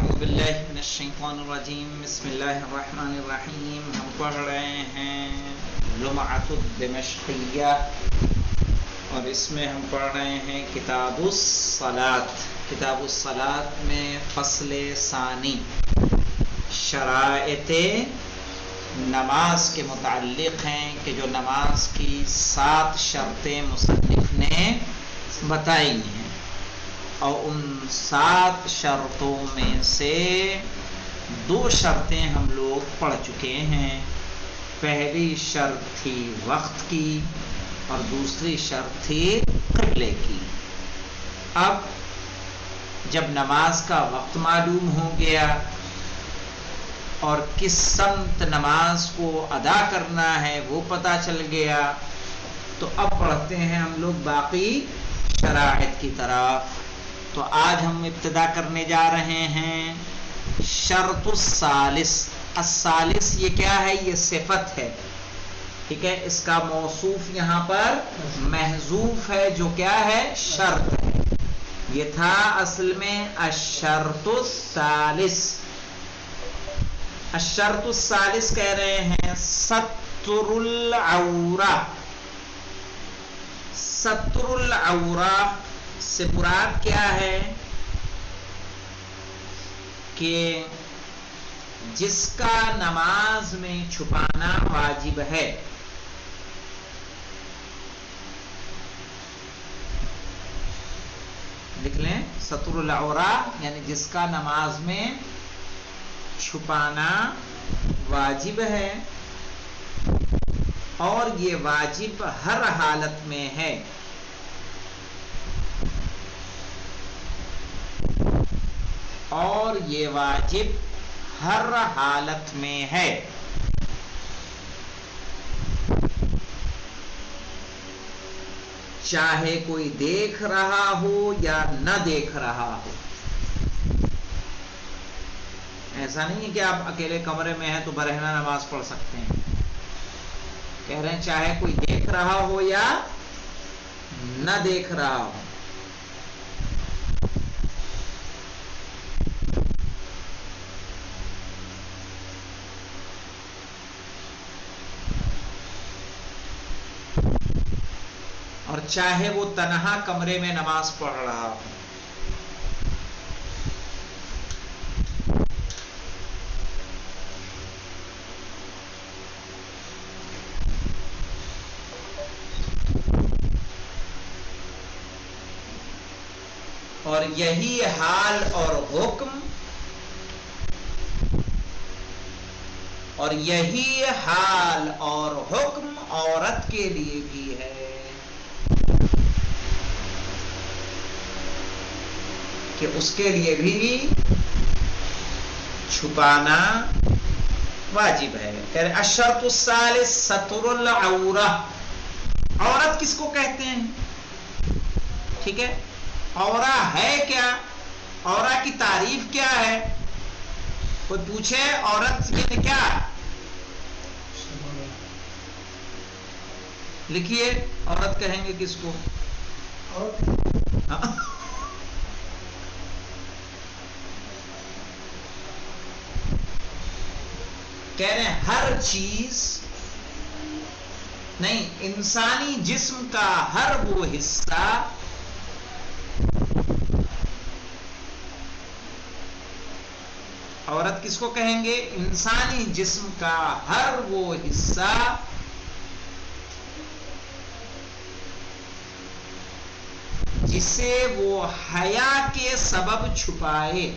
اعوذ باللہ من الشیطان الرجیم بسم اللہ الرحمن الرحیم. ہم پڑھ رہے ہیں لمعۃ الدمشقیہ اور اس میں ہم پڑھ رہے ہیں کتاب الصلاۃ. کتاب الصلاۃ میں فصل ثانی شرائط نماز کے متعلق ہیں کہ جو نماز کی 7 شرطیں مصنف نے بتائی ہیں اور ان 7 شرطوں میں سے 2 شرطیں ہم لوگ پڑھ چکے ہیں. پہلی شرط تھی وقت کی اور دوسری شرط تھی قبلے کی. اب جب نماز کا وقت معلوم ہو گیا اور کس سمت نماز کو ادا کرنا ہے وہ پتہ چل گیا تو اب پڑھتے ہیں ہم لوگ باقی شرائط کی طرف. تو آج ہم ابتدا کرنے جا رہے ہیں شرط الثالث. الثالث یہ کیا ہے؟ یہ صفت ہے. ٹھیک ہے، اس کا موصوف یہاں پر محذوف ہے جو کیا ہے؟ شرط ہے. یہ تھا اصل میں الشرط الثالث. الشرط الثالث کہہ رہے ہیں ستر العورہ. ستر العورہ سے مراد کیا ہے؟ کہ جس کا نماز میں چھپانا واجب ہے. لکھ لیں ستر العورہ یعنی جس کا نماز میں چھپانا واجب ہے اور یہ واجب ہر حالت میں ہے. اور یہ واجب ہر حالت میں ہے. چاہے کوئی دیکھ رہا ہو یا نہ دیکھ رہا ہو. ایسا نہیں ہے کہ آپ اکیلے کمرے میں ہیں تو برہنہ نماز پڑھ سکتے ہیں. کہہ رہے ہیں چاہے کوئی دیکھ رہا ہو یا نہ دیکھ رہا ہو. اور چاہے وہ تنہا کمرے میں نماز پڑھ رہا ہو. اور یہی حال اور حکم اور یہی حال اور حکم عورت کے لیے بھی ہے. کہ اس کے لیے بھی چھپانا واجب ہے. الشرط الثالث ستر العورہ. عورت کس کو کہتے ہیں؟ ٹھیک ہے، عورہ ہے کیا؟ عورہ کی تعریف کیا ہے؟ کوئی پوچھے عورت یہ کیا؟ لکھیے عورت کہیں گے کس کو؟ کہہ رہے ہیں ہر چیز نہیں، انسانی جسم کا ہر وہ حصہ عورت کس کو کہیں گے؟ انسانی جسم کا ہر وہ حصہ جسے وہ حیا کے سبب چھپائے.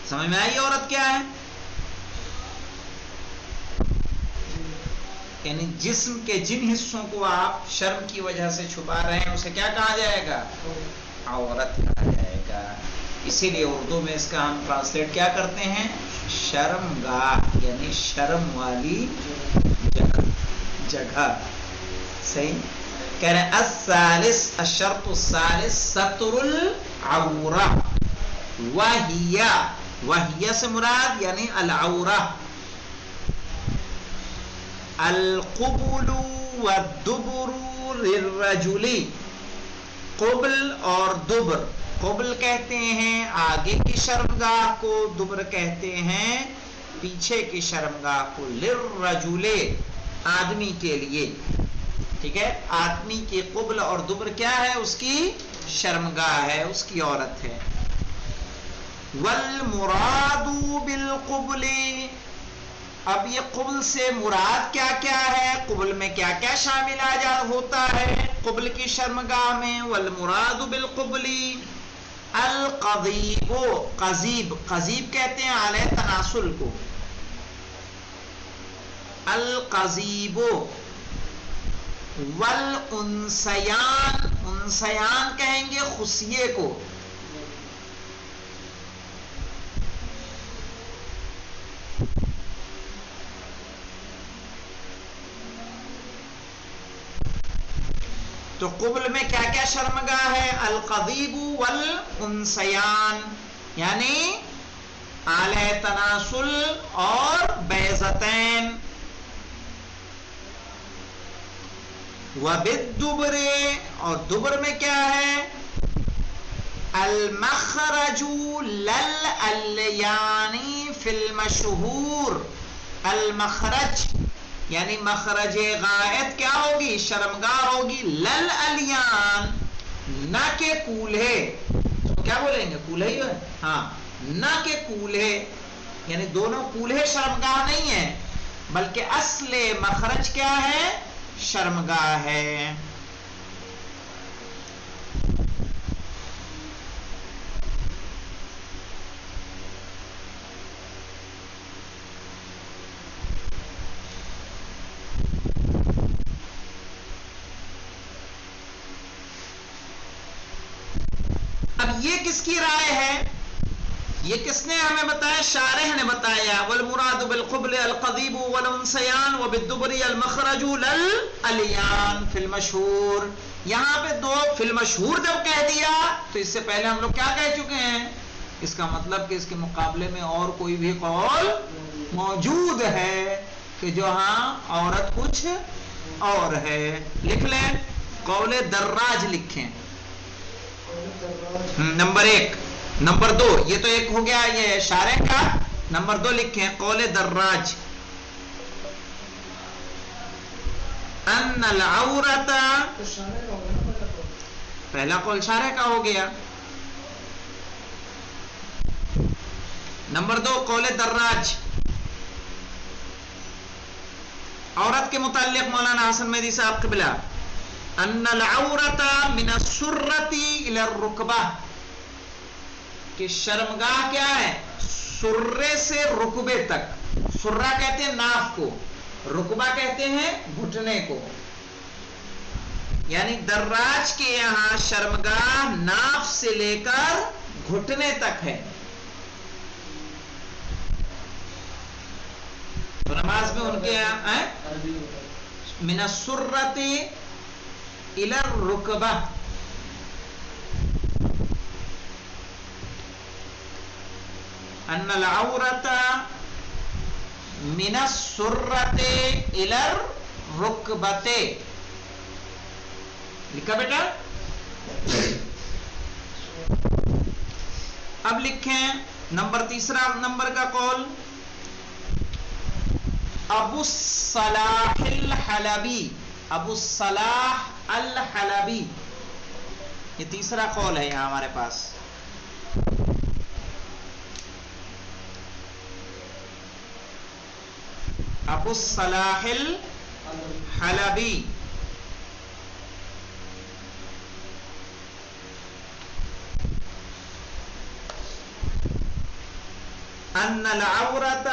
سمجھ میں آئی عورت کیا ہے؟ یعنی جسم کے جن حصوں کو آپ شرم کی وجہ سے چھپا رہے ہیں اسے کیا کہا جائے گا؟ عورت کہا جائے گا. اسی لیے اردو میں اس کا ہم ٹرانسلیٹ کیا کرتے ہیں؟ شرم گاہ یعنی شرم والی جگہ. صحیح کہہ رہے ہیں الثالث الشرط الثالث ستر العورہ. وہیہ سے مراد یعنی العورہ القبل والدبر للرجل، قبل اور دبر، قبل کہتے ہیں آگے کی شرمگاہ کو، دبر کہتے ہیں پیچھے کی شرمگاہ کو، للرجل آدمی کے لیے، ٹھیک ہے، آدمی کی قبل اور دبر کیا ہے؟ اس کی شرمگاہ ہے، اس کی عورت ہے۔ والمراد بالقبل، اب یہ قبل سے مراد کیا کیا ہے؟ قبل میں کیا کیا شامل ہوتا ہے قبل کی شرمگاہ میں؟ والمراد بالقبل القضیب، قضیب، قضیب کہتے ہیں اعلی تناسل کو، القضیب، والانسیان، انسیان کہیں گے خصیے کو، تو قبل میں کیا کیا شرمگاہ ہے؟ القضیب والانسیان، یعنی اعلی تناسل اور بیضتین۔ وبالدبر، اور دبر میں کیا ہے؟ المخرج للالیان فی المشہور، المخرج یعنی مخرج غائط کیا ہوگی؟ شرمگاہ ہوگی، للالیان نہ کہ کولہے، کیا بولیں گے؟ کولہے ہی ہے، ہاں، نہ کہ کولہے، یعنی دونوں کولہے شرمگاہ نہیں ہے، بلکہ اصل مخرج کیا ہے؟ شرمگاہ ہے۔ اب یہ کس کی رائے ہے؟ یہ کس نے ہمیں بتایا؟ شارح نے بتایا، والمراد بالقبل القضیب والانسیان وبالدبر المخرج للالیان فی المشہور۔ یہاں پہ دو فی المشہور جب کہہ دیا تو اس سے پہلے ہم لوگ کیا کہہ چکے ہیں؟ اس کا مطلب کہ اس کے مقابلے میں اور کوئی بھی قول موجود ہے کہ جو ہاں عورت کچھ اور ہے۔ لکھ لیں، قول دراج لکھیں، نمبر 1۔ نمبر 2، یہ تو ایک ہو گیا یہ شارح کا، نمبر 2 لکھیں قول دراج، ان العورت، پہلا قول شارح کا ہو گیا، نمبر 2 قول دراج، عورت کے متعلق مولانا حسن مہدی صاحب قبلہ، ان العورت من السرۃ الی الرکبہ، کہ شرمگاہ کیا ہے؟ سرے سے رکبے تک، سرہ کہتے ہیں ناف کو، رکبہ کہتے ہیں گھٹنے کو، یعنی دراج کے یہاں شرمگاہ ناف سے لے کر گھٹنے تک ہے۔ تو نماز میں ان کے یہاں من السرۃ الی الرکبہ، ان العورت من السرۃ الی الرکبۃ، لکھا بیٹا؟ اب لکھیں نمبر 3 نمبر کا قول، ابو الصلاح الحلبی، ابو الصلاح الحلبی، یہ تیسرا قول ہے یہاں ہمارے پاس۔ ابو الصلاح الحلبی، ان العورت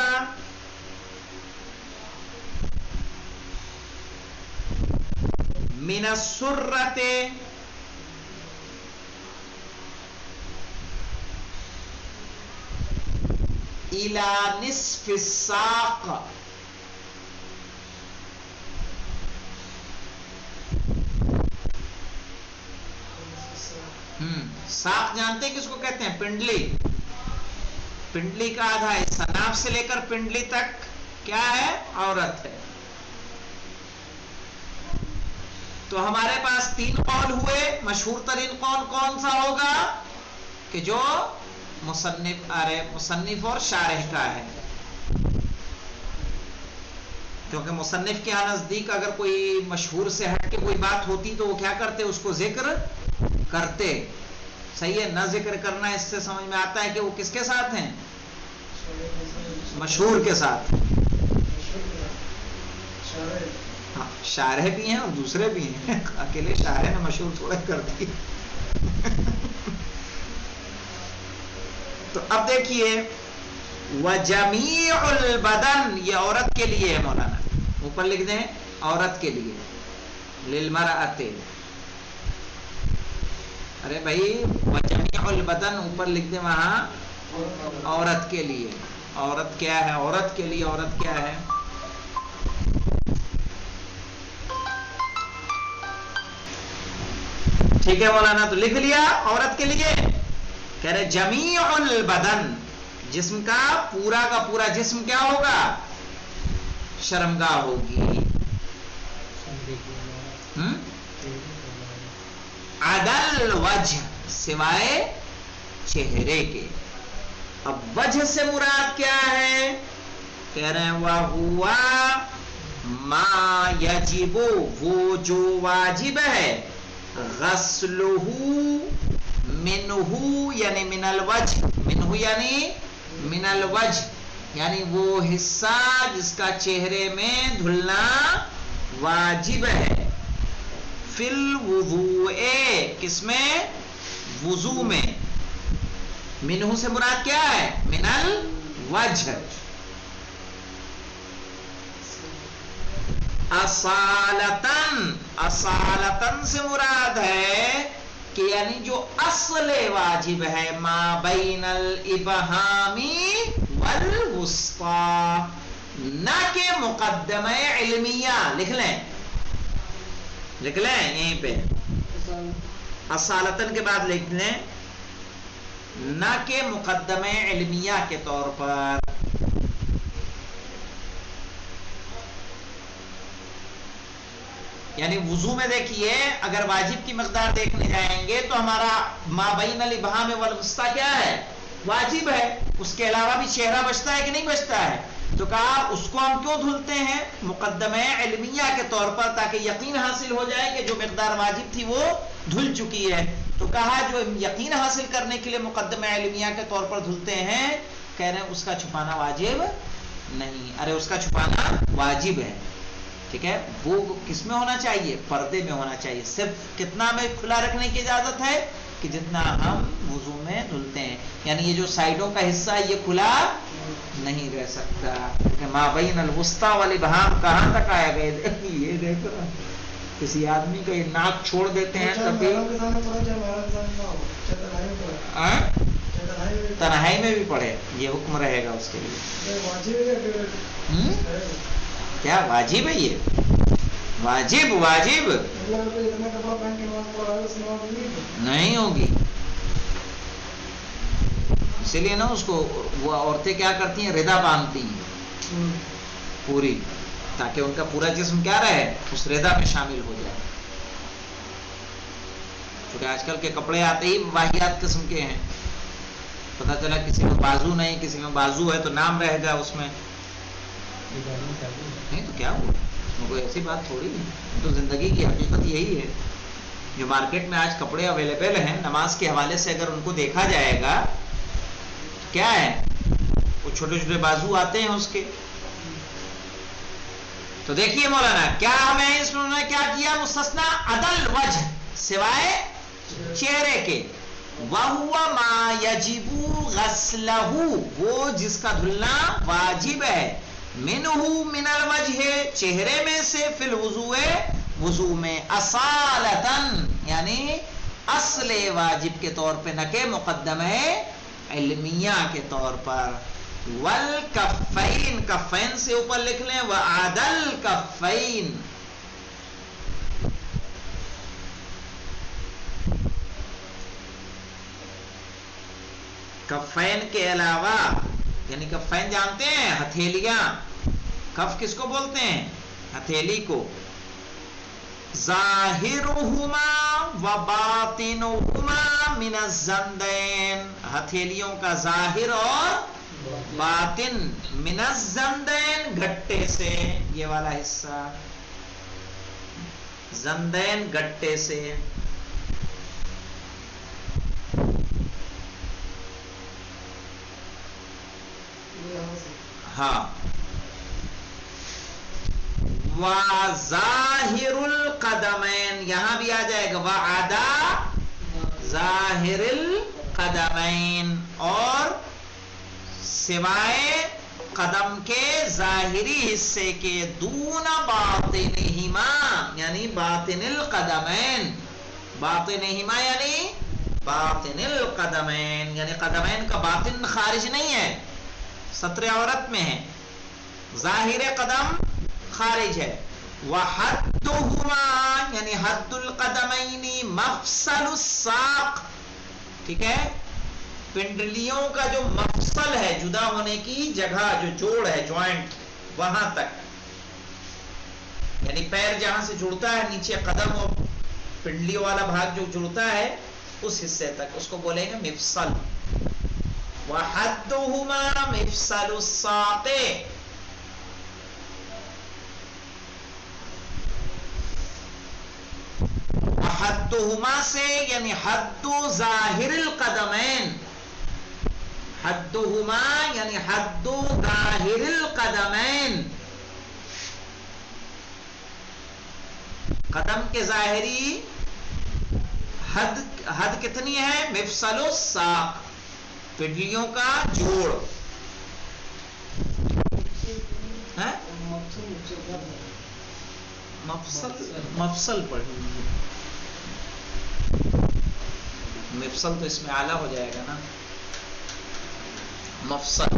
من السرۃ الی نصف الساق، ساق جانتے ہیں کس کو کہتے ہیں؟ پنڈلی، پنڈلی کا آدھا حصہ ناف سے لے کر پنڈلی تک کیا ہے؟ عورت ہے۔ تو ہمارے پاس 3 قول ہوئے. مشہور ترین قول کون سا ہوگا؟ کہ جو مصنف اور شارح کا ہے. کیونکہ مصنف کے نزدیک اگر کوئی مشہور سے ہٹ کے کوئی بات ہوتی تو وہ کیا کرتے؟ اس کو ذکر کرتے. صحیح ہے. نہ ذکر کرنا اس سے سمجھ میں آتا ہے کہ وہ کس کے ساتھ ہیں؟ مشہور کے ساتھ. ہاں شارح بھی ہیں اور دوسرے بھی ہیں. اکیلے شارح نے مشہور تھوڑا کر دی. تو اب دیکھیے وَجَمِيعُ الْبَدَنِ یہ عورت کے لیے ہے مولانا. اوپر لکھ دیں عورت کے لیے. لِلْمَرْأَةِ ارے بھائی وَجَمِيعُ الْبَدَنِ اوپر لکھ دیں وہاں عورت کے لیے. عورت کیا ہے؟ عورت کے لیے عورت کیا ہے؟ ٹھیک ہے مولانا. تو لکھ لیا عورت کے لیے. کہہ رہے جمیع البدن جسم کا پورا جسم کیا ہوگا؟ شرمگاہ ہوگی. عدل وجہ سوائے چہرے کے. اب وجہ سے مراد کیا ہے؟ کہہ رہے ہیں وَهُوَ مَا يَجِبُ وہ جو واجب ہے غسلُهُ منہ یعنی من الوجہ. منہ یعنی من الوجہ یعنی وہ حصہ جس کا چہرے میں دھلنا واجب ہے. فی الوضوء کس میں؟ وضو میں. منہ سے مراد کیا ہے؟ من الوجہ. اصالتن اصالتن سے مراد ہے کہ یعنی جو اصل واجب ہے ما بین الابہام والوسطی نہ کہ مقدمہ علمیہ. لکھ لیں یہیں پہ اصالتن کے بعد لکھ لیں نہ کہ مقدمہ علمیہ کے طور پر. یعنی وضو میں دیکھیے اگر واجب کی مقدار دیکھنے جائیں گے تو ہمارا ما بین الابہام والوسطی کیا ہے؟ واجب ہے. اس کے علاوہ بھی چہرہ بچتا ہے کہ نہیں بچتا ہے؟ تو کہا اس کو ہم کیوں دھلتے ہیں؟ مقدمہ علمیہ کے طور پر تاکہ یقین حاصل ہو جائے کہ جو مقدار واجب تھی وہ دھل چکی ہے. تو کہا جو یقین حاصل کرنے کے لیے مقدمہ علمیہ کے طور پر دھلتے ہیں کہہ رہے ہیں اس کا چھپانا واجب نہیں. ارے اس کا چھپانا واجب ہے. ٹھیک ہے. وہ کس میں ہونا چاہیے؟ پردے میں ہونا چاہیے. صرف کتنا میں کھلا رکھنے کی اجازت ہے؟ کہ جتنا ہم وضو میں دھلتے ہیں. یعنی یہ جو سائڈوں کا حصہ ہے یہ کھلا نہیں رہ سکتا. ما بین الوسطی والابہام کہاں تک آیا گیا؟ یہ دیکھو کسی آدمی کا یہ ناک چھوڑ دیتے ہیں تب بھی تنہائی میں بھی پڑھے یہ حکم رہے گا اس کے لیے. کیا واجب ہے؟ یہ واجب نہیں ہوگی. اسی لیے نا اس کو وہ عورتیں کیا کرتی ہیں؟ ردا باندھتی ہیں پوری تاکہ ان کا پورا جسم کیا رہے؟ اس ردا میں شامل ہو جائے. کیونکہ آج کل کے کپڑے آتے ہی واحد قسم کے ہیں. پتہ چلا کسی میں بازو نہیں کسی میں بازو ہے تو نام رہے گا اس میں. نہیں تو کیا ہوا؟ اس میں کوئی ایسی بات تھوڑی ہے. تو زندگی کی حقیقت یہی ہے. جو مارکیٹ میں آج کپڑے اویلیبل ہیں نماز کے حوالے سے اگر ان کو دیکھا جائے گا کیا ہے؟ وہ چھوٹے چھوٹے بازو آتے ہیں اس کے. تو دیکھیے مولانا کیا ہمیں اس میں کیا کیا؟ مستثنا عدل وجہ سوائے چہرے کے. وَهُوَ مَا يَجِبُ غَسْلَهُ وہ جس کا دھلنا واجب ہے. منہ من الوجہ چہرے میں سے. فی الوضوء وضو میں. اصالتن یعنی اصل واجب کے طور پہ نہ کہ مقدمہ علمیہ کے طور پر. والکفین کفین سے اوپر لکھ لیں وعدل کفین. کفین کے علاوہ یعنی کفین جانتے ہیں ہتھیلیاں. کف کس کو بولتے ہیں؟ ہتھیلی کو. ظاہرہما و باطنہما من الزندین، ہتھیلیوں کا ظاہر اور باطن، من الزندین گٹے سے، یہ والا حصہ زندین گٹے سے، ہاں، وَظَاهِرُ الْقَدَمَيْن، یہاں بھی آ جائے گا وَعَدَا ظَاهِرِ الْقَدَمَيْن، اور سوائے قدم کے ظاہری حصے کے، دون باطنہما یعنی باطن القدمین، باطنہما یعنی باطن القدمین، یعنی قدمین کا باطن خارج نہیں ہے، ستر عورت میں ہے، ظاہر قدم خارج ہے۔ وحدہما یعنی حد القدمین مفصل الساق، ٹھیک ہے، پنڈلیوں کا جو مفصل ہے، جدا ہونے کی جگہ، جو جوڑ ہے، جوائنٹ، وہاں تک، یعنی پیر جہاں سے جڑتا ہے نیچے قدم اور پنڈلی والا بھاگ جو جڑتا ہے اس حصے تک، اس کو بولیں گے مفصل۔ وحدہما مفصل الساق، حدہما سے یعنی حد ظاہر القدمین، حدہما یعنی حد ظاہر القدمین، قدم کے ظاہری حد کتنی ہے؟ مفصل الساق، پنڈلیوں کا جوڑ، مفصل پڑھیں، مفصل تو اس میں اعلیٰ ہو جائے گا نا، مفصل۔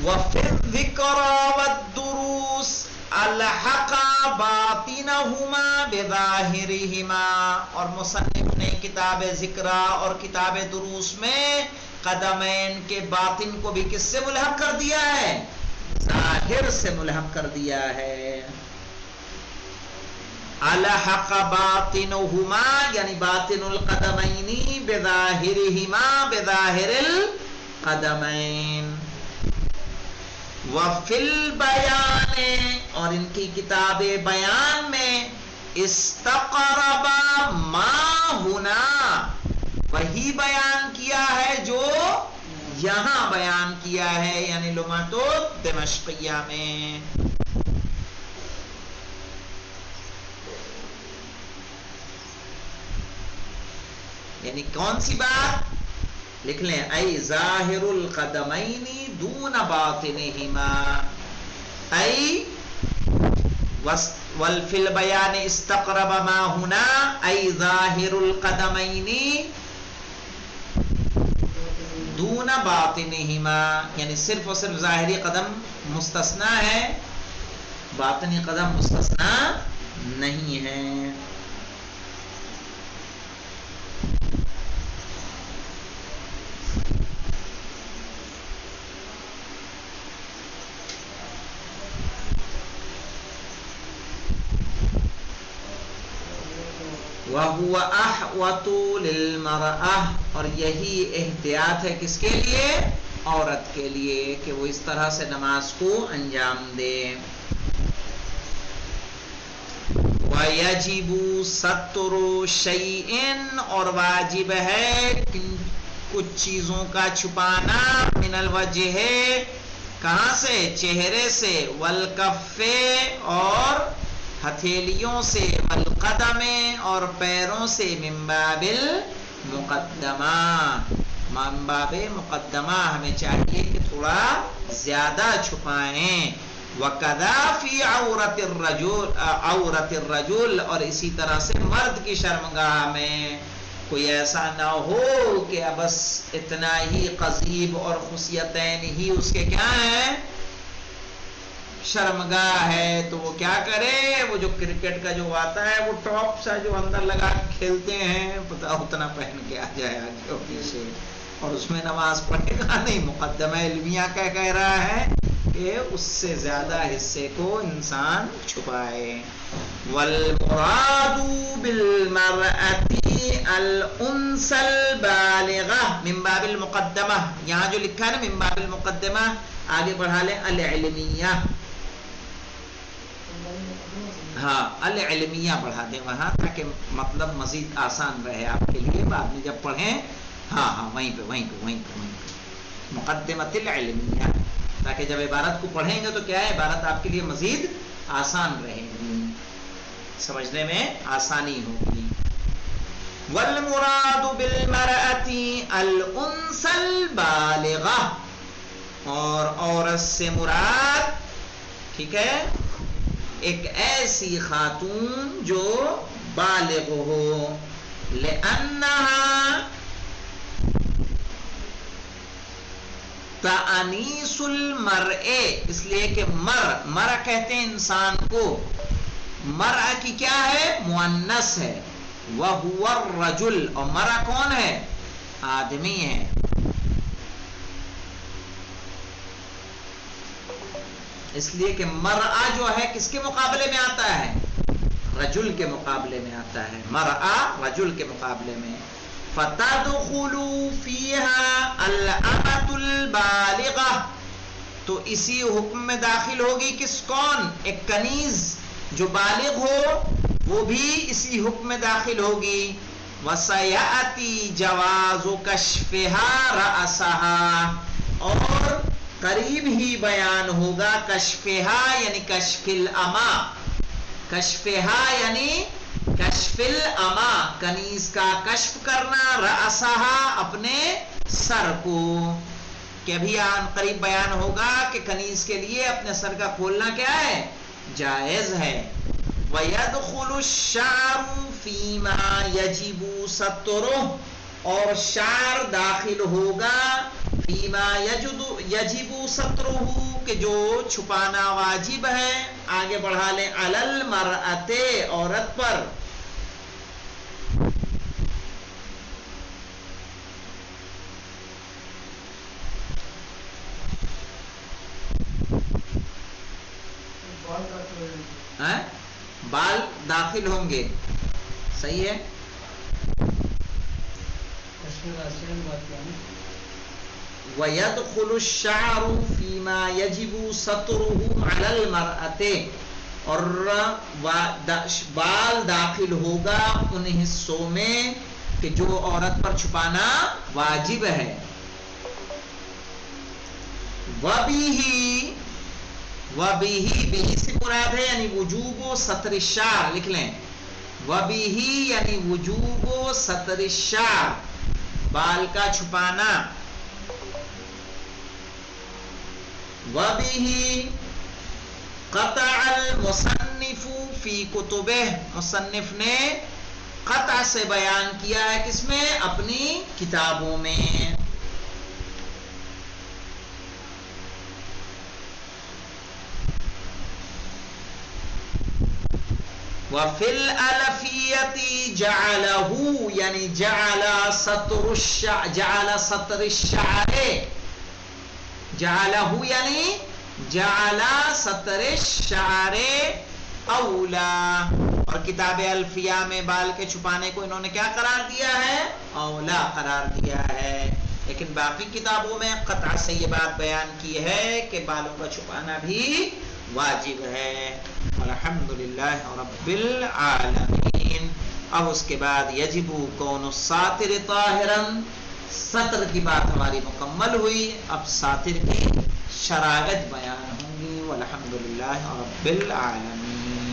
وفی الذکر والدروس الحق باطنہما بظاہرہما، اور مصنف نے کتاب ذکرہ اور کتاب دروس میں قدمین کے باطن کو بھی کس سے ملحق کر دیا ہے؟ ظاہر سے ملحق کر دیا ہے۔ الحق باطنہما یعنی باطن القدمین بظاہرہما بظاہر القدمین۔ وفی البیان، اور ان کی کتاب بیان میں استقرب ما ہونا، وہی بیان کیا ہے جو یہاں بیان کیا ہے، یعنی لمعۃ دمشقیہ میں۔ یعنی کون سی بات لکھ لیں؟ ای ظاہر القدمین دون باطنہما، ای والفی البیان استقرب ما ہونا ای ظاہر القدمین دون باطنہما، یعنی صرف اور صرف ظاہری قدم مستثنا ہے، باطنی قدم مستثنا نہیں ہے۔ وَهُوَ أَحْوَطُ لِلْمَرْأَةِ، اور یہی احتیاط ہے کس کے لیے؟ عورت کے لیے، کہ وہ اس طرح سے نماز کو انجام دے۔ وَيَجِبُ سَتْرُ شَيْءٍ، اور واجب ہے کچھ چیزوں کا چھپانا، من الوجہ، کہاں سے؟ چہرے سے، والکف، اور ہتھیلیوں سے، والقدم، اور پیروں سے، من باب المقدمہ، من باب مقدمہ، ہمیں چاہیے کہ تھوڑا زیادہ چھپائیں۔ وَكَذَا فِي عَوْرَةِ الرَّجُلِ، اور اسی طرح سے مرد کی شرمگاہ میں کوئی ایسا نہ ہو کہ بس اتنا ہی قضیب اور خصیتین ہی اس کے کیا ہیں، شرمگاہ ہے، تو وہ کیا کرے؟ وہ جو کرکٹ کا جو آتا ہے وہ ٹاپ سا جو اندر لگا کے کھیلتے ہیں، پتہ اتنا پہن کے آ جائے آگے اور پیچھے، اور اس میں نماز پڑھے گا نہیں۔ مقدمہ علمیہ کیا کہہ رہا ہے کہ اس سے زیادہ حصے کو انسان چھپائے. والمراد بالمرأة الانثى البالغة من باب المقدمہ، یہاں جو لکھا ہے نا من باب المقدمہ، آگے بڑھا لیں العلمیہ. ہاں العلمیہ بڑھا دیں وہاں تاکہ مطلب مزید آسان رہے آپ کے لیے بعد میں جب پڑھیں. ہاں وہیں پہ مقدمۃ العلمیہ، تاکہ جب عبارت کو پڑھیں گے تو کیا ہے عبارت آپ کے لیے مزید آسان رہے گی، سمجھنے میں آسانی ہوگی. والمراد بالمرأة الانثى البالغة، اور عورت سے مراد ٹھیک ہے ایک ایسی خاتون جو بالغ ہو. لأنها تأنیس المرء، اس لیے کہ مر کہتے ہیں انسان کو، مرء کی کیا ہے مؤنث ہے، وہو الرجل، اور مرء کون ہے آدمی ہے. اس لیے کہ مرء جو ہے کس کے مقابلے میں آتا ہے رجل کے مقابلے میں آتا ہے، مرء رجل کے مقابلے میں. فتدخل فيها الأمة البالغة، تو اسی حکم میں داخل ہوگی کون ایک کنیز جو بالغ ہو، وہ بھی اسی حکم میں داخل ہوگی. وسيأتي جواز كشفها رأسها، اور قریب ہی بیان ہوگا کشفها یعنی کشف الأمہ، کشفها یعنی کشف الأمہ کنیز کا کشف کرنا، رأسها اپنے سر کو، کہ ابھی قریب بیان ہوگا کہ کنیز کے لیے اپنے سر کا کھولنا کیا ہے جائز ہے. وَيَدْخُلُ الشَّعْرُ فِيمَا يَجِبُ سَتْرُهُ، اور شعر داخل ہوگا فیما یجب سترہ، کہ جو چھپانا واجب ہے. آگے بڑھا لیں علی المرأۃ، عورت پر. بال داخل ہوں گے، صحیح ہے. وَيَدْخُلُ الشَّعْرُ فِيمَا يَجِبُ سَتْرُهُ عَلَى الْمَرْأَةِ، اور بال داخل ہوگا ان حصوں میں کہ جو عورت پر چھپانا واجب ہے. وَبِهِ بِهِ سے مراد ہے یعنی وجوب سطر الشعر، لکھ لیں وَبِهِ یعنی وجوب سطر الشعر، بال کا چھپانا. وَبِهِ قطع المصنف فی کتبہ، مصنف نے قطع سے بیان کیا ہے کس میں اپنی کتابوں میں. وَفِي الْأَلْفِيَّةِ جَعَلَهُ یعنی جعل سطر الشعر، جعلہ یعنی جعل سطر الشعر اولا، اور کتاب الفیہ میں بال کے چھپانے کو انہوں نے کیا قرار دیا ہے اولا قرار دیا ہے. لیکن باقی کتابوں میں قطع سے یہ بات بیان کی ہے کہ بالوں کا چھپانا بھی واجب ہے. الحمدللہ رب العالمین. اب اس کے بعد یجب کون الساتر طاہرا، سطر کی بات ہماری مکمل ہوئی. اب ساتر کی شرائط بیان ہوں گی. والحمدللہ رب العالمین.